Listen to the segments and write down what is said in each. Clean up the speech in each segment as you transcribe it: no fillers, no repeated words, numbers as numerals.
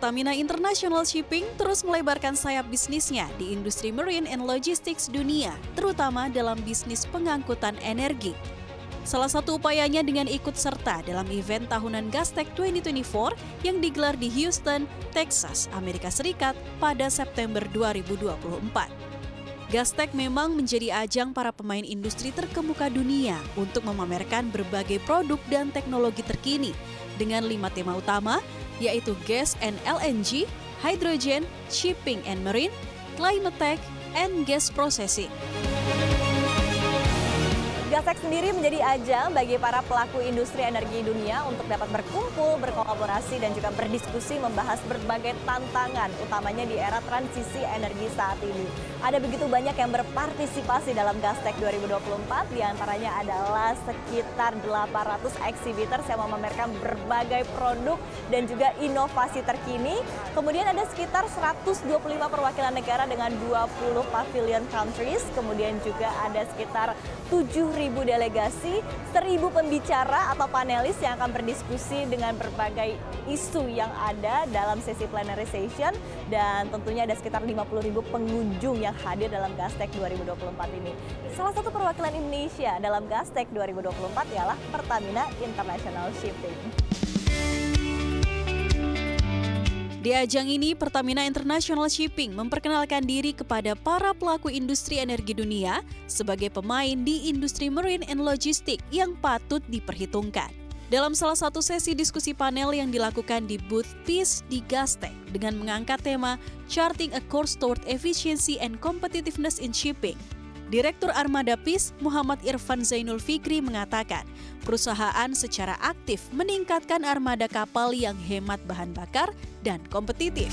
Pertamina International Shipping terus melebarkan sayap bisnisnya di industri marine and logistics dunia, terutama dalam bisnis pengangkutan energi. Salah satu upayanya dengan ikut serta dalam event tahunan Gastech 2024 yang digelar di Houston, Texas, Amerika Serikat pada September 2024. Gastech memang menjadi ajang para pemain industri terkemuka dunia untuk memamerkan berbagai produk dan teknologi terkini dengan 5 tema utama, yaitu gas and LNG, hydrogen, shipping and marine, climate tech, and gas processing. Gastech sendiri menjadi ajang bagi para pelaku industri energi dunia untuk dapat berkumpul, berkolaborasi, dan juga berdiskusi membahas berbagai tantangan, utamanya di era transisi energi saat ini. Ada begitu banyak yang berpartisipasi dalam Gastech 2024, diantaranya adalah sekitar 800 exhibitors yang memamerkan berbagai produk dan juga inovasi terkini. Kemudian ada sekitar 125 perwakilan negara dengan 20 pavilion countries, kemudian juga ada sekitar 7.000 delegasi, 1.000 pembicara atau panelis yang akan berdiskusi dengan berbagai isu yang ada dalam sesi plenary session, dan tentunya ada sekitar 50.000 pengunjung yang hadir dalam Gastech 2024 ini. Salah satu perwakilan Indonesia dalam Gastech 2024 ialah Pertamina International Shipping. Di ajang ini, Pertamina International Shipping memperkenalkan diri kepada para pelaku industri energi dunia sebagai pemain di industri marine and logistics yang patut diperhitungkan. Dalam salah satu sesi diskusi panel yang dilakukan di booth PIS di Gastech dengan mengangkat tema Charting a Course Toward Efficiency and Competitiveness in Shipping, Direktur Armada PIS Muhammad Irfan Zainul Fikri mengatakan perusahaan secara aktif meningkatkan armada kapal yang hemat bahan bakar dan kompetitif.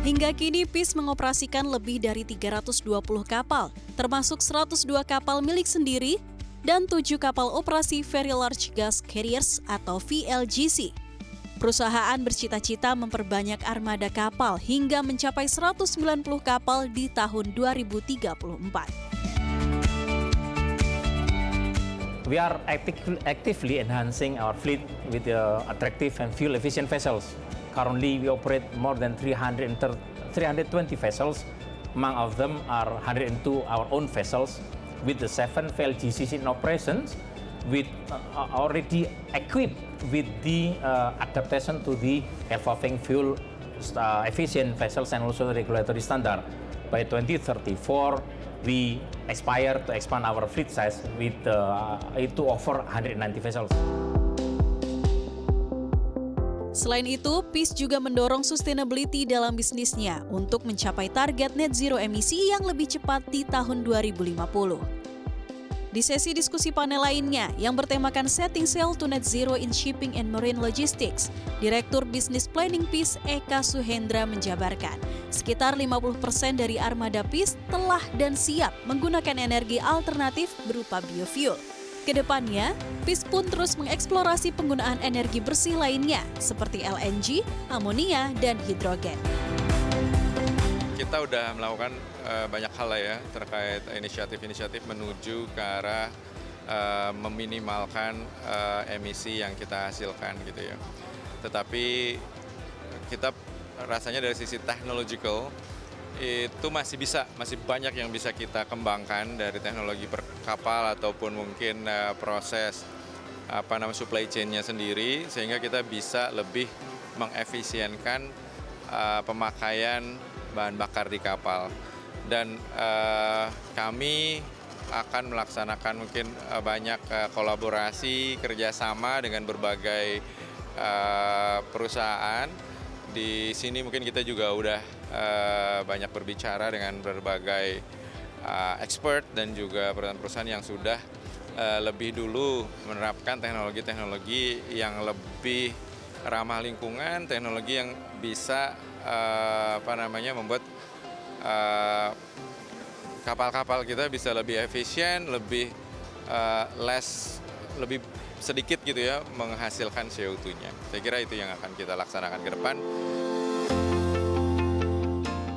Hingga kini PIS mengoperasikan lebih dari 320 kapal, termasuk 102 kapal milik sendiri dan 7 kapal operasi Very Large Gas Carriers atau VLGC. Perusahaan bercita-cita memperbanyak armada kapal hingga mencapai 190 kapal di tahun 2034. We are actively enhancing our fleet with attractive and fuel-efficient vessels. Currently, we operate more than 320 vessels. Among of them are 102 our own vessels, with the 7 VLGCs in operations, with already equipped with the adaptation to the evolving fuel efficient vessels and also regulatory standard. By 2034, we aspire to expand our fleet size with to offer 190 vessels. Selain itu, PIS juga mendorong sustainability dalam bisnisnya untuk mencapai target net zero emisi yang lebih cepat di tahun 2050. Di sesi diskusi panel lainnya yang bertemakan Setting Sail to Net Zero in Shipping and Marine Logistics, Direktur Business Planning PIS Eka Suhendra menjabarkan, sekitar 50% dari armada PIS telah dan siap menggunakan energi alternatif berupa biofuel. Kedepannya, PIS pun terus mengeksplorasi penggunaan energi bersih lainnya seperti LNG, amonia, dan hidrogen. Kita udah melakukan banyak hal ya terkait inisiatif-inisiatif menuju ke arah meminimalkan emisi yang kita hasilkan gitu ya. Tetapi kita rasanya dari sisi technological itu masih banyak yang bisa kita kembangkan dari teknologi per kapal ataupun mungkin proses supply chain-nya sendiri, sehingga kita bisa lebih mengefisienkan pemakaian bahan bakar di kapal. Dan kami akan melaksanakan mungkin banyak kolaborasi kerjasama dengan berbagai perusahaan. Di sini mungkin kita juga udah banyak berbicara dengan berbagai expert dan juga perusahaan-perusahaan yang sudah lebih dulu menerapkan teknologi-teknologi yang lebih ramah lingkungan, teknologi yang bisa membuat kapal-kapal kita bisa lebih efisien, lebih lebih sedikit gitu ya menghasilkan CO2-nya. Saya kira itu yang akan kita laksanakan ke depan.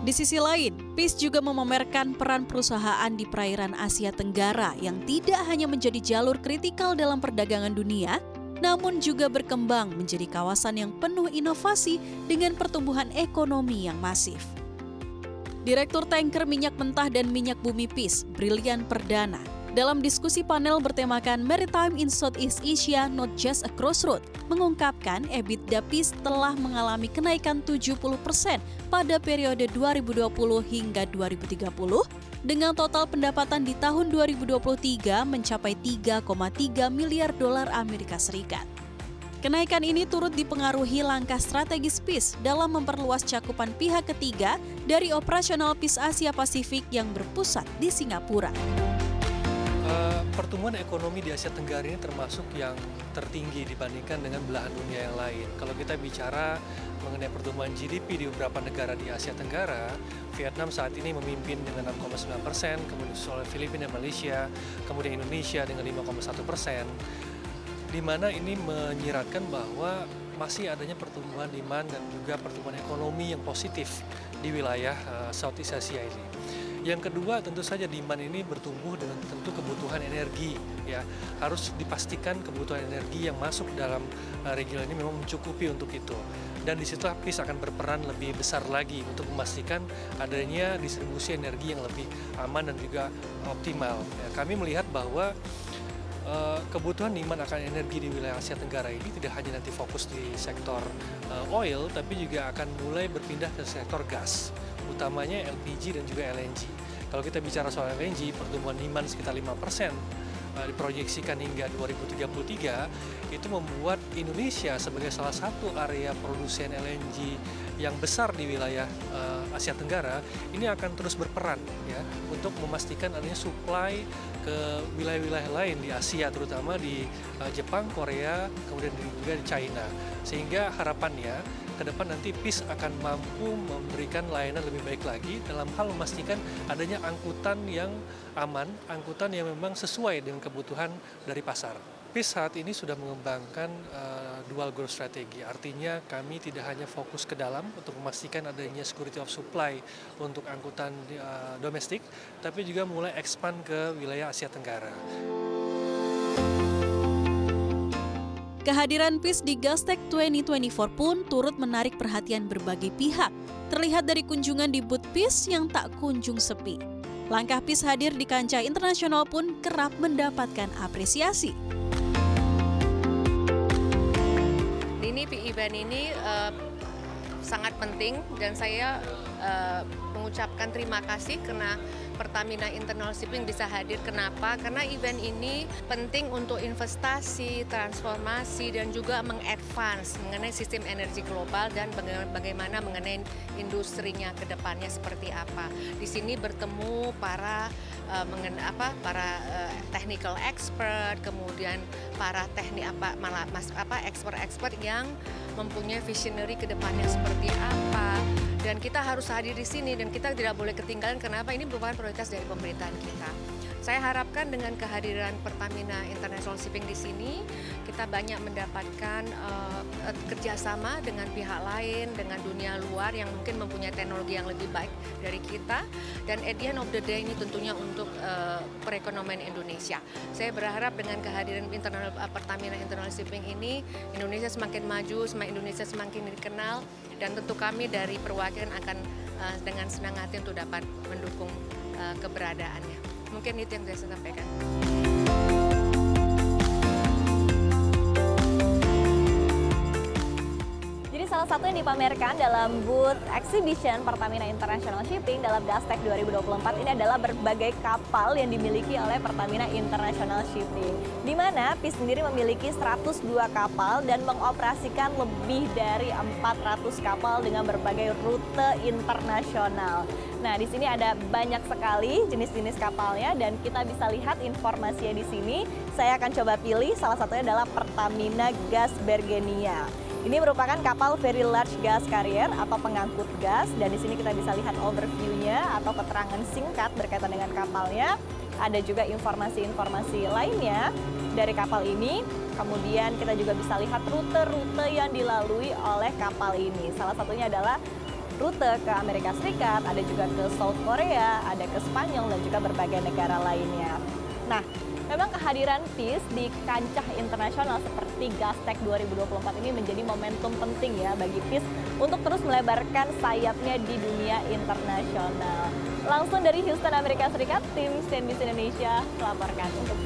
Di sisi lain, PIS juga memamerkan peran perusahaan di perairan Asia Tenggara yang tidak hanya menjadi jalur kritikal dalam perdagangan dunia, namun juga berkembang menjadi kawasan yang penuh inovasi dengan pertumbuhan ekonomi yang masif. Direktur Tanker Minyak Mentah dan Minyak Bumi PIS, Brilian Perdana, dalam diskusi panel bertemakan Maritime in Southeast Asia Not Just a Crossroad, mengungkapkan EBITDA PIS telah mengalami kenaikan 70% pada periode 2020 hingga 2030, dengan total pendapatan di tahun 2023 mencapai 3,3 miliar dolar Amerika Serikat. Kenaikan ini turut dipengaruhi langkah strategis PIS dalam memperluas cakupan pihak ketiga dari operasional PIS Asia Pasifik yang berpusat di Singapura. Pertumbuhan ekonomi di Asia Tenggara ini termasuk yang tertinggi dibandingkan dengan belahan dunia yang lain. Kalau kita bicara mengenai pertumbuhan GDP di beberapa negara di Asia Tenggara, Vietnam saat ini memimpin dengan 6,9%, kemudian oleh Filipina dan Malaysia, kemudian Indonesia dengan 5,1%, di mana ini menyiratkan bahwa masih adanya pertumbuhan demand dan juga pertumbuhan ekonomi yang positif di wilayah Southeast Asia ini. Yang kedua, tentu saja demand ini bertumbuh dengan tentu kebutuhan energi, ya. Harus dipastikan kebutuhan energi yang masuk dalam region ini memang mencukupi untuk itu. Dan di situ PIS akan berperan lebih besar lagi untuk memastikan adanya distribusi energi yang lebih aman dan juga optimal. Ya, kami melihat bahwa kebutuhan demand akan energi di wilayah Asia Tenggara ini tidak hanya nanti fokus di sektor oil, tapi juga akan mulai berpindah ke sektor gas, utamanya LPG dan juga LNG. Kalau kita bicara soal LNG, pertumbuhan demand sekitar 5%, diproyeksikan hingga 2033, itu membuat Indonesia sebagai salah satu area produsen LNG yang besar di wilayah Asia Tenggara ini akan terus berperan, ya, untuk memastikan adanya supply ke wilayah-wilayah lain di Asia, terutama di Jepang, Korea, kemudian juga di China. Sehingga harapannya ke depan nanti PIS akan mampu memberikan layanan lebih baik lagi dalam hal memastikan adanya angkutan yang aman, angkutan yang memang sesuai dengan kebutuhan dari pasar. PIS saat ini sudah mengembangkan dual growth strategy, artinya kami tidak hanya fokus ke dalam untuk memastikan adanya security of supply untuk angkutan domestik, tapi juga mulai expand ke wilayah Asia Tenggara. Kehadiran PIS di Gastech 2024 pun turut menarik perhatian berbagai pihak, terlihat dari kunjungan di booth PIS yang tak kunjung sepi. Langkah PIS hadir di kancah internasional pun kerap mendapatkan apresiasi. Event ini sangat penting dan saya mengucapkan terima kasih karena Pertamina International Shipping bisa hadir. Kenapa? Karena event ini penting untuk investasi, transformasi, dan juga mengadvance mengenai sistem energi global dan bagaimana mengenai industrinya ke depannya seperti apa. Di sini bertemu para technical expert, kemudian para expert yang mempunyai visionary ke depannya seperti apa. Dan kita harus hadir di sini dan kita tidak boleh ketinggalan. Kenapa? Ini merupakan prioritas dari pemerintahan kita. Saya harapkan dengan kehadiran Pertamina International Shipping di sini, kita banyak mendapatkan kerjasama dengan pihak lain, dengan dunia luar yang mungkin mempunyai teknologi yang lebih baik dari kita. Dan at the end of the day ini tentunya untuk perekonomian Indonesia. Saya berharap dengan kehadiran Pertamina International Shipping ini, Indonesia semakin maju, Indonesia semakin dikenal, dan tentu kami dari perwakilan akan dengan senang hati untuk dapat mendukung keberadaannya. Mungkin itu yang saya sampaikan. Jadi salah satu yang dipamerkan dalam booth exhibition Pertamina International Shipping dalam Gastech 2024 ini adalah berbagai kapal yang dimiliki oleh Pertamina International Shipping. Di mana PIS sendiri memiliki 102 kapal dan mengoperasikan lebih dari 400 kapal dengan berbagai rute internasional. Nah, di sini ada banyak sekali jenis-jenis kapalnya dan kita bisa lihat informasinya di sini. Saya akan coba pilih, salah satunya adalah Pertamina Gas Bergenia. Ini merupakan kapal very large gas carrier atau pengangkut gas, dan di sini kita bisa lihat overview-nya atau keterangan singkat berkaitan dengan kapalnya. Ada juga informasi-informasi lainnya dari kapal ini. Kemudian kita juga bisa lihat rute-rute yang dilalui oleh kapal ini. Salah satunya adalah rute ke Amerika Serikat, ada juga ke South Korea, ada ke Spanyol, dan juga berbagai negara lainnya. Nah, Memang kehadiran PIS di kancah internasional seperti Gastech 2024 ini menjadi momentum penting ya bagi PIS untuk terus melebarkan sayapnya di dunia internasional. Langsung dari Houston, Amerika Serikat, tim CNBC Indonesia melaporkan untuk